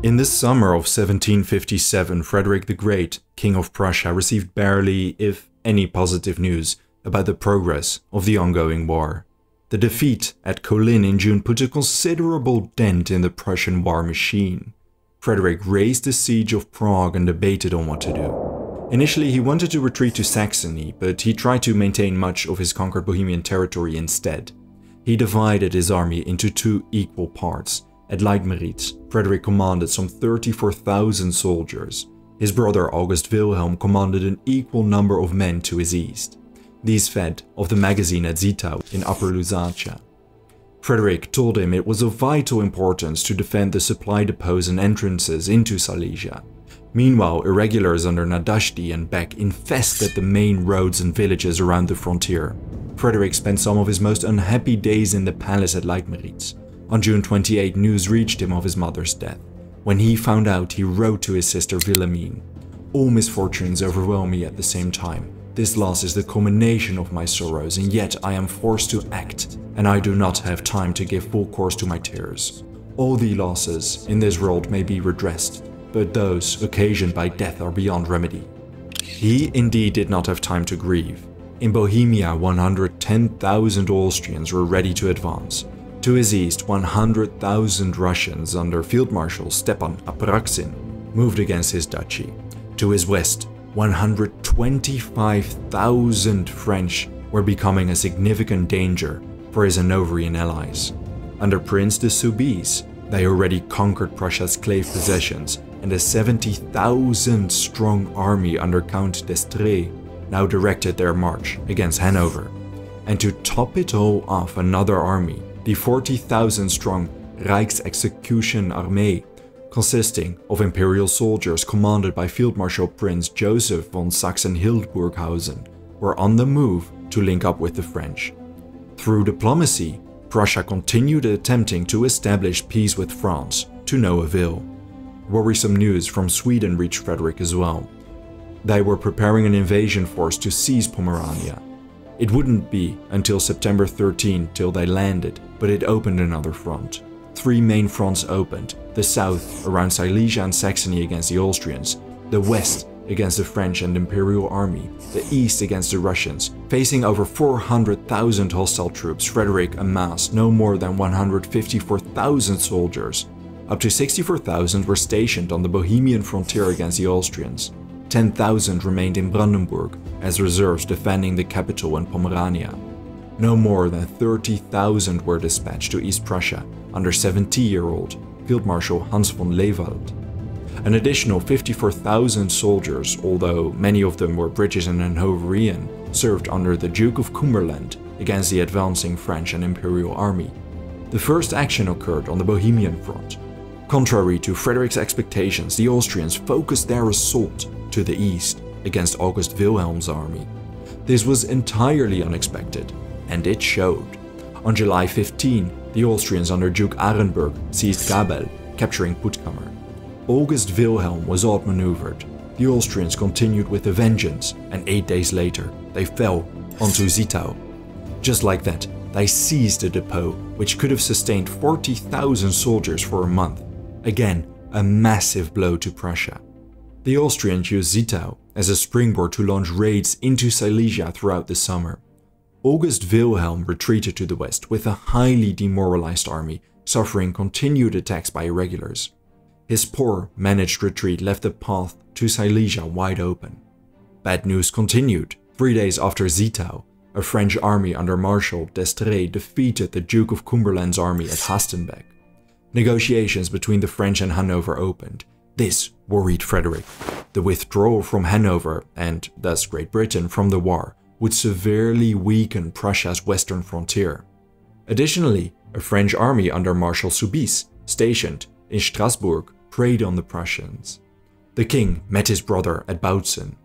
In the summer of 1757, Frederick the Great, King of Prussia, received barely, if any, positive news about the progress of the ongoing war. The defeat at Kolin in June put a considerable dent in the Prussian war machine. Frederick raised the siege of Prague and debated on what to do. Initially, he wanted to retreat to Saxony, but he tried to maintain much of his conquered Bohemian territory instead. He divided his army into two equal parts. At Leitmeritz, Frederick commanded some 34,000 soldiers. His brother August Wilhelm commanded an equal number of men to his east. These fed off the magazine at Zittau in Upper Lusatia. Frederick told him it was of vital importance to defend the supply depots and entrances into Silesia. Meanwhile, irregulars under Nadashdy and Beck infested the main roads and villages around the frontier. Frederick spent some of his most unhappy days in the palace at Leitmeritz. On June 28, news reached him of his mother's death. When he found out, he wrote to his sister Wilhelmine, "All misfortunes overwhelm me at the same time. This loss is the culmination of my sorrows, and yet I am forced to act, and I do not have time to give full course to my tears. All the losses in this world may be redressed, but those occasioned by death are beyond remedy." He indeed did not have time to grieve. In Bohemia, 110,000 Austrians were ready to advance. To his east, 100,000 Russians under Field Marshal Stepan Apraksin moved against his duchy. To his west, 125,000 French were becoming a significant danger for his Hanoverian allies. Under Prince de Soubise, they already conquered Prussia's clave possessions, and a 70,000-strong army under Count d'Estrées now directed their march against Hanover. And to top it all off, another army, the 40,000-strong Reichsexecutionarmee, consisting of imperial soldiers commanded by Field Marshal Prince Joseph von Sachsen-Hildburghausen, were on the move to link up with the French. Through diplomacy, Prussia continued attempting to establish peace with France, to no avail. Worrisome news from Sweden reached Frederick as well. They were preparing an invasion force to seize Pomerania. It wouldn't be until September 13 till they landed, but it opened another front. Three main fronts opened: the south around Silesia and Saxony against the Austrians, the west against the French and Imperial Army, the east against the Russians. Facing over 400,000 hostile troops, Frederick amassed no more than 154,000 soldiers. Up to 64,000 were stationed on the Bohemian frontier against the Austrians. 10,000 remained in Brandenburg as reserves defending the capital and Pomerania. No more than 30,000 were dispatched to East Prussia under 70-year-old Field Marshal Hans von Lewald. An additional 54,000 soldiers, although many of them were British and Hanoverian, served under the Duke of Cumberland against the advancing French and Imperial Army. The first action occurred on the Bohemian front. Contrary to Frederick's expectations, the Austrians focused their assault to the east against August Wilhelm's army. This was entirely unexpected, and it showed. On July 15, the Austrians under Duke Arenberg seized Gabel, capturing Puttkamer. August Wilhelm was outmaneuvered. The Austrians continued with a vengeance, and 8 days later, they fell onto Zittau. Just like that, they seized a depot which could have sustained 40,000 soldiers for a month. Again, a massive blow to Prussia. The Austrians used Zittau as a springboard to launch raids into Silesia throughout the summer. August Wilhelm retreated to the west with a highly demoralized army, suffering continued attacks by irregulars. His poor managed retreat left the path to Silesia wide open. Bad news continued. 3 days after Zittau, a French army under Marshal d'Estrées defeated the Duke of Cumberland's army at Hastenbeck. Negotiations between the French and Hanover opened. This worried Frederick. The withdrawal from Hanover, and thus Great Britain, from the war would severely weaken Prussia's western frontier. Additionally, a French army under Marshal Soubise, stationed in Strasbourg, preyed on the Prussians. The king met his brother at Bautzen.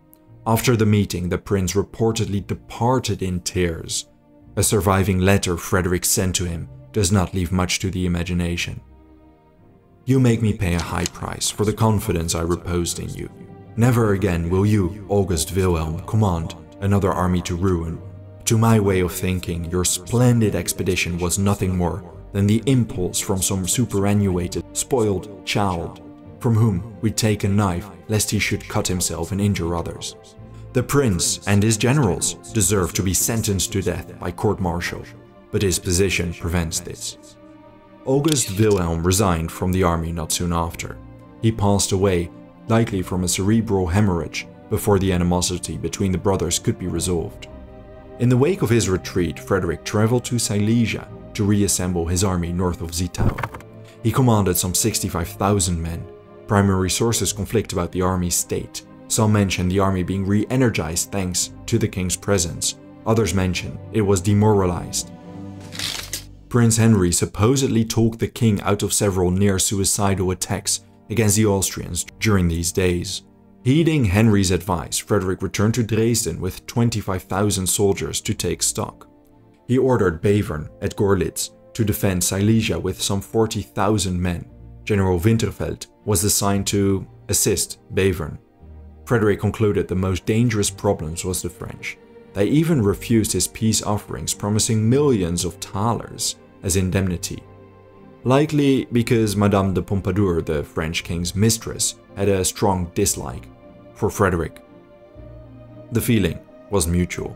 After the meeting, the prince reportedly departed in tears. A surviving letter Frederick sent to him does not leave much to the imagination. "You make me pay a high price for the confidence I reposed in you. Never again will you, August Wilhelm, command another army to ruin. To my way of thinking, your splendid expedition was nothing more than the impulse from some superannuated, spoiled child. from whom we'd take a knife lest he should cut himself and injure others. The prince and his generals deserve to be sentenced to death by court-martial, but his position prevents this. August Wilhelm resigned from the army not soon after. He passed away, likely from a cerebral hemorrhage, before the animosity between the brothers could be resolved. In the wake of his retreat, Frederick traveled to Silesia to reassemble his army north of Zittau. He commanded some 65,000 men. Primary sources conflict about the army's state. Some mention the army being re-energized thanks to the king's presence. Others mention it was demoralized. Prince Henry supposedly talked the king out of several near-suicidal attacks against the Austrians during these days. Heeding Henry's advice, Frederick returned to Dresden with 25,000 soldiers to take stock. He ordered Bevern at Gorlitz to defend Silesia with some 40,000 men. General Winterfeld was assigned to assist Bevern. Frederick concluded the most dangerous problems was the French. They even refused his peace offerings, promising millions of thalers as indemnity. Likely because Madame de Pompadour, the French king's mistress, had a strong dislike for Frederick. The feeling was mutual.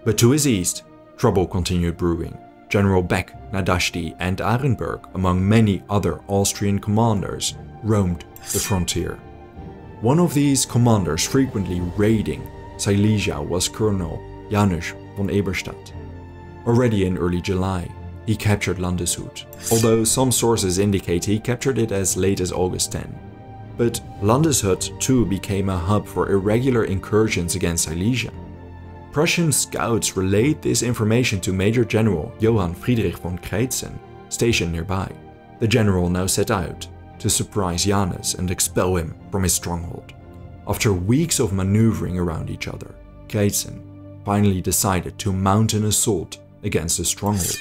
But to his east, trouble continued brewing. General Beck, Nadashti and Arenberg, among many other Austrian commanders, roamed the frontier. One of these commanders frequently raiding Silesia was Colonel Janusz von Eberstadt. Already in early July, he captured Landeshut, although some sources indicate he captured it as late as August 10. But Landeshut too became a hub for irregular incursions against Silesia. Prussian scouts relayed this information to Major General Johann Friedrich von Kreitzen, stationed nearby. The general now set out to surprise Janus and expel him from his stronghold. After weeks of maneuvering around each other, Kreitzen finally decided to mount an assault against the stronghold.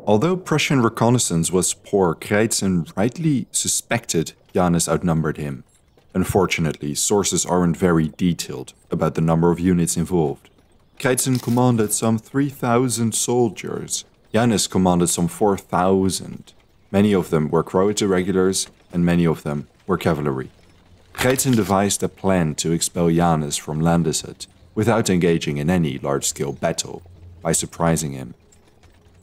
Although Prussian reconnaissance was poor, Kreitzen rightly suspected Janus outnumbered him. Unfortunately, sources aren't very detailed about the number of units involved. Kreitzen commanded some 3,000 soldiers. Janus commanded some 4,000. Many of them were Croat irregulars and many of them were cavalry. Kreitzen devised a plan to expel Janus from Landeshut without engaging in any large-scale battle, by surprising him.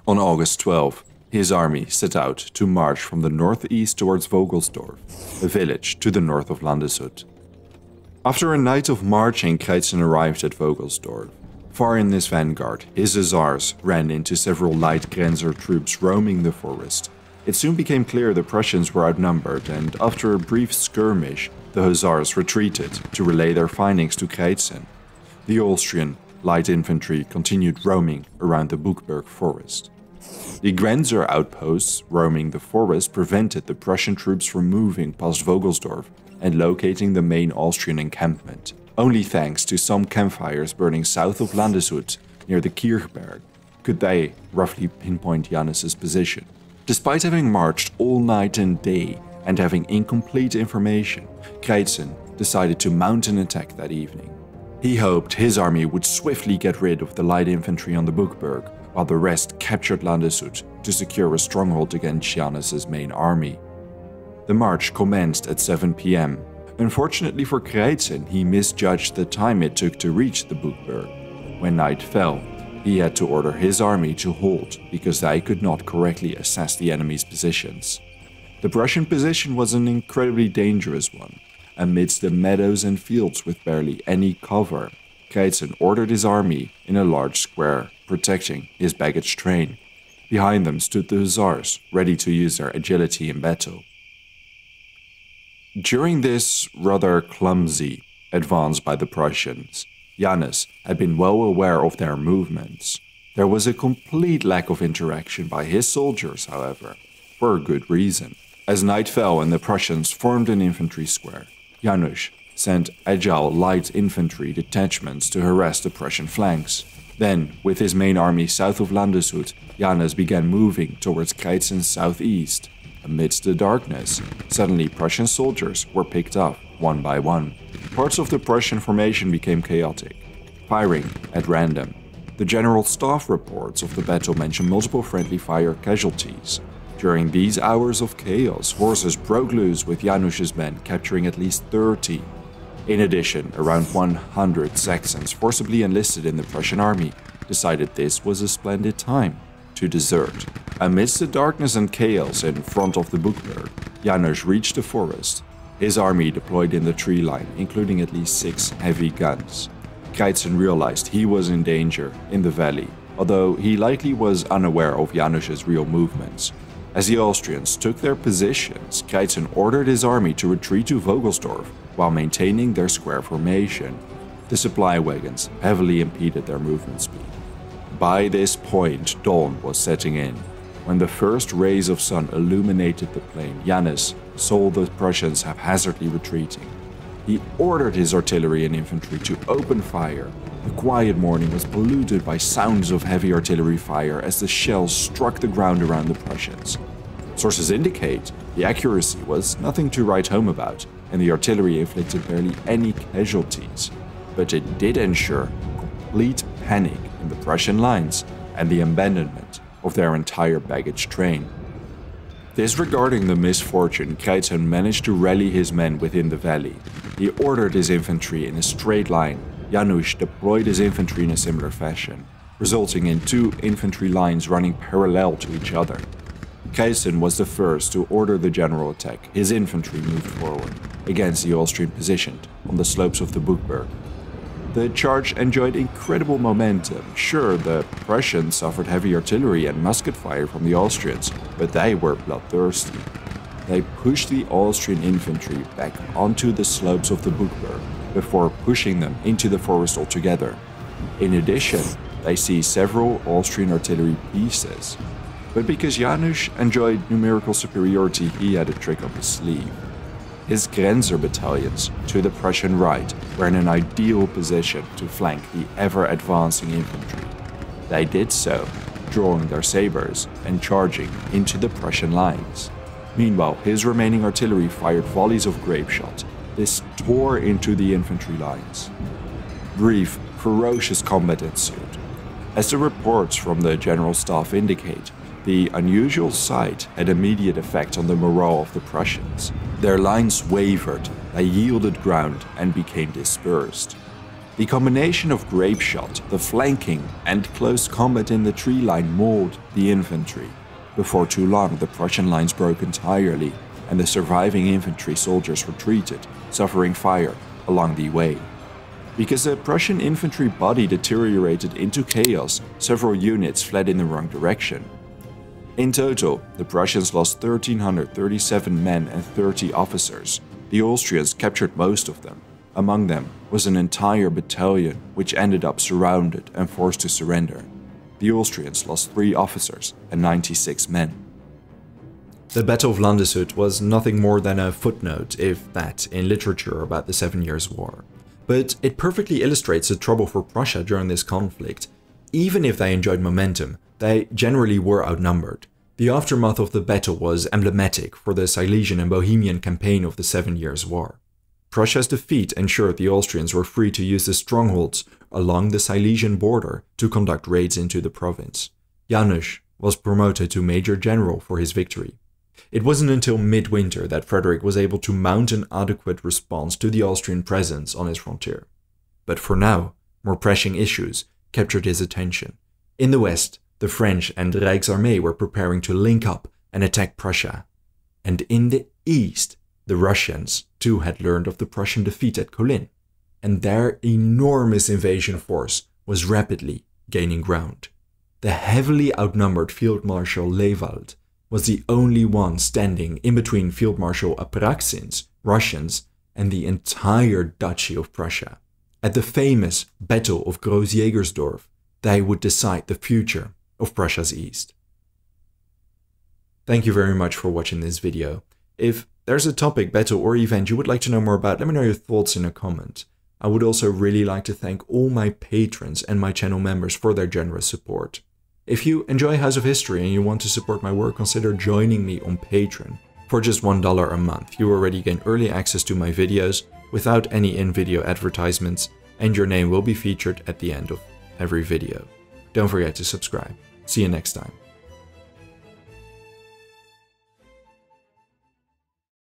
On August 12, his army set out to march from the northeast towards Vogelsdorf, a village to the north of Landeshut. After a night of marching, Kreitzen arrived at Vogelsdorf. Far in this vanguard, his hussars ran into several light Grenzer troops roaming the forest. It soon became clear the Prussians were outnumbered, and after a brief skirmish, the hussars retreated to relay their findings to Kreitzen. The Austrian light infantry continued roaming around the Buchberg forest. The Grenzer outposts roaming the forest prevented the Prussian troops from moving past Vogelsdorf and locating the main Austrian encampment. Only thanks to some campfires burning south of Landeshut near the Kirchberg could they roughly pinpoint Janus's position. Despite having marched all night and day and having incomplete information, Kreitzen decided to mount an attack that evening. He hoped his army would swiftly get rid of the light infantry on the Buchberg, while the rest captured Landeshut to secure a stronghold against Janus's main army. The march commenced at 7 p.m. Unfortunately for Kreitzen, he misjudged the time it took to reach the Buchberg. When night fell, he had to order his army to halt because they could not correctly assess the enemy's positions. The Prussian position was an incredibly dangerous one. Amidst the meadows and fields with barely any cover, Kreitzen ordered his army in a large square, protecting his baggage train. Behind them stood the hussars, ready to use their agility in battle. During this rather clumsy advance by the Prussians, Janus had been well aware of their movements. There was a complete lack of interaction by his soldiers, however, for a good reason. As night fell and the Prussians formed an infantry square, Janus sent agile light infantry detachments to harass the Prussian flanks. Then, with his main army south of Landeshut, Janus began moving towards Kreitzen's southeast. Amidst the darkness, suddenly Prussian soldiers were picked off, one by one. Parts of the Prussian formation became chaotic, firing at random. The general staff reports of the battle mention multiple friendly fire casualties. During these hours of chaos, horses broke loose with Janusz's men capturing at least 30. In addition, around 100 Saxons forcibly enlisted in the Prussian army decided this was a splendid time to desert. Amidst the darkness and chaos in front of the Burgberg, Janusz reached the forest. His army deployed in the tree line, including at least 6 heavy guns. Keitzen realized he was in danger in the valley, although he likely was unaware of Janusz's real movements. As the Austrians took their positions, Keitzen ordered his army to retreat to Vogelsdorf while maintaining their square formation. The supply wagons heavily impeded their movement speed. By this point, dawn was setting in. When the first rays of sun illuminated the plain, Janusz saw the Prussians haphazardly retreating. He ordered his artillery and infantry to open fire. The quiet morning was polluted by sounds of heavy artillery fire as the shells struck the ground around the Prussians. Sources indicate the accuracy was nothing to write home about, and the artillery inflicted barely any casualties. But it did ensure complete panic in the Prussian lines and the abandonment of their entire baggage train. Disregarding the misfortune, Keitzen managed to rally his men within the valley. He ordered his infantry in a straight line. Janusz deployed his infantry in a similar fashion, resulting in 2 infantry lines running parallel to each other. Keitzen was the first to order the general attack. His infantry moved forward against the Austrian position on the slopes of the Burgberg. The charge enjoyed incredible momentum. Sure, the Prussians suffered heavy artillery and musket fire from the Austrians, but they were bloodthirsty. They pushed the Austrian infantry back onto the slopes of the Burgberg before pushing them into the forest altogether. In addition, they seized several Austrian artillery pieces. But because Janusz enjoyed numerical superiority, he had a trick up his sleeve. His Grenzer battalions to the Prussian right were in an ideal position to flank the ever-advancing infantry. They did so, drawing their sabers and charging into the Prussian lines. Meanwhile, his remaining artillery fired volleys of grape shot. This tore into the infantry lines. Brief, ferocious combat ensued. As the reports from the general staff indicate, the unusual sight had immediate effect on the morale of the Prussians. Their lines wavered, they yielded ground and became dispersed. The combination of grape shot, the flanking, and close combat in the tree line mauled the infantry. Before too long, the Prussian lines broke entirely, and the surviving infantry soldiers retreated, suffering fire along the way. Because the Prussian infantry body deteriorated into chaos, several units fled in the wrong direction. In total, the Prussians lost 1,337 men and 30 officers. The Austrians captured most of them. Among them was an entire battalion, which ended up surrounded and forced to surrender. The Austrians lost 3 officers and 96 men. The Battle of Landeshut was nothing more than a footnote, if that, in literature about the 7 Years' War. But it perfectly illustrates the trouble for Prussia during this conflict. Even if they enjoyed momentum, they generally were outnumbered. The aftermath of the battle was emblematic for the Silesian and Bohemian campaign of the 7 Years' War. Prussia's defeat ensured the Austrians were free to use the strongholds along the Silesian border to conduct raids into the province. Janusz was promoted to Major General for his victory. It wasn't until midwinter that Frederick was able to mount an adequate response to the Austrian presence on his frontier. But for now, more pressing issues captured his attention. In the west, the French and Rijksarmee were preparing to link up and attack Prussia. And in the east, the Russians too had learned of the Prussian defeat at Kolin, and their enormous invasion force was rapidly gaining ground. The heavily outnumbered Field Marshal Lewald was the only one standing in between Field Marshal Apraksin's Russians and the entire Duchy of Prussia. At the famous Battle of Groß-Jägersdorf, they would decide the future of Prussia's east. Thank you very much for watching this video. If there's a topic, battle, or event you would like to know more about, let me know your thoughts in a comment. I would also really like to thank all my patrons and my channel members for their generous support. If you enjoy House of History and you want to support my work, consider joining me on Patreon. For just $1 a month, you already gain early access to my videos without any in-video advertisements, and your name will be featured at the end of every video. Don't forget to subscribe. See you next time.